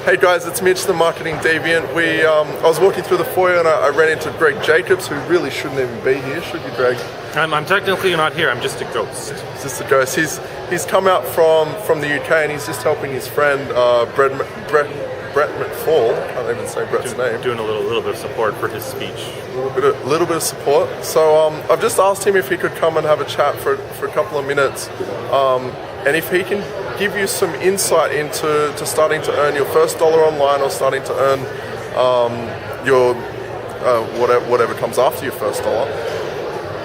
Hey guys, it's Mitch, the Marketing Deviant. I was walking through the foyer and I ran into Greg Jacobs, who really shouldn't even be here, should you, Greg? I'm technically not here, I'm just a ghost. He's just a ghost. He's come out from the UK and he's just helping his friend Brett McFall. I can't even say Brett's name. Doing a little bit of support for his speech. A little bit of support. So I've just asked him if he could come and have a chat for a couple of minutes, and if he can give you some insight into starting to earn your first dollar online, or starting to earn your whatever comes after your first dollar.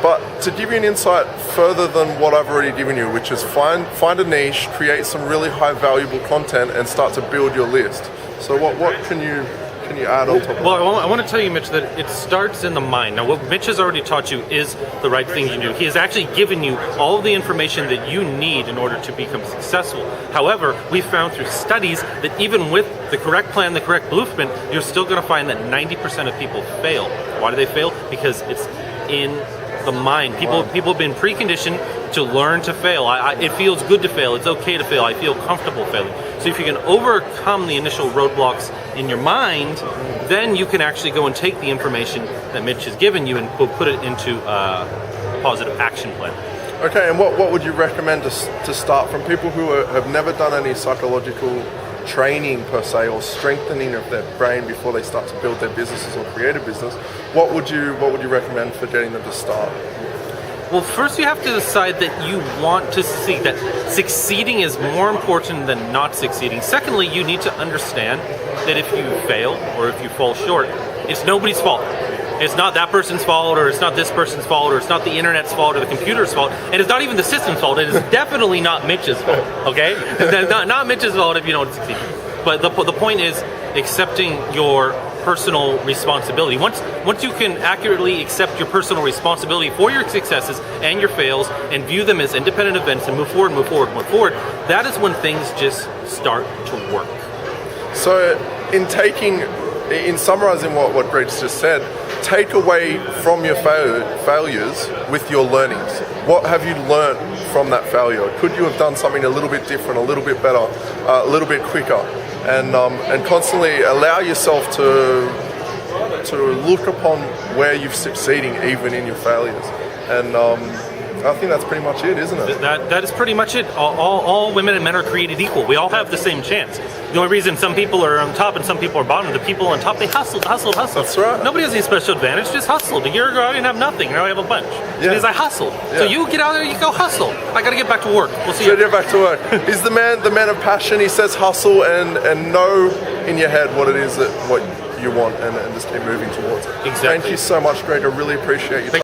But to give you an insight further than what I've already given you, which is find a niche, create some really high valuable content, and start to build your list. So what can you add on top of that? Well, I want to tell you, Mitch, that it starts in the mind. Now, what Mitch has already taught you is the right thing to do. He has actually given you all of the information that you need in order to become successful. However, we found through studies that even with the correct plan, the correct blueprint, you're still going to find that 90% of people fail. Why do they fail? Because it's in the mind. People have been preconditioned to learn to fail. It feels good to fail. It's okay to fail. I feel comfortable failing. So if you can overcome the initial roadblocks in your mind, then you can actually go and take the information that Mitch has given you and put it into a positive action plan. Okay, and what would you recommend to start from people who have never done any psychological training per se, or strengthening of their brain before they start to build their businesses or create a business? What would you recommend for getting them to start? Well, first you have to decide that you want to succeed, that succeeding is more important than not succeeding. Secondly, you need to understand that if you fail or if you fall short, it's nobody's fault. It's not that person's fault, or it's not this person's fault, or it's not the internet's fault or the computer's fault, and it's not even the system's fault. It is definitely not Mitch's fault, okay? It's not Mitch's fault if you don't succeed. But the point is accepting your personal responsibility. Once you can accurately accept your personal responsibility for your successes and your fails and view them as independent events and move forward, that is when things just start to work. So in summarizing what Greg's just said, take away from your failures with your learnings. What have you learned from that failure? Could you have done something a little bit different, a little bit better, a little bit quicker? And constantly allow yourself to look upon where you're succeeding, even in your failures. And I think that's pretty much it, isn't it? That is pretty much it. All women and men are created equal. We all have the same chance. The only reason some people are on top and some people are bottom, the people on top, they hustled. That's right. Nobody has any special advantage, just hustled. A year ago I didn't have nothing, now I have a bunch. Yeah. Because I hustled. Yeah. So you get out there, you go hustle. I gotta get back to work. We'll see you. Get back to work. He's the man of passion. He says hustle and know in your head what it is that what you want, and just keep moving towards it. Exactly. Thank you so much, Greg. I really appreciate you.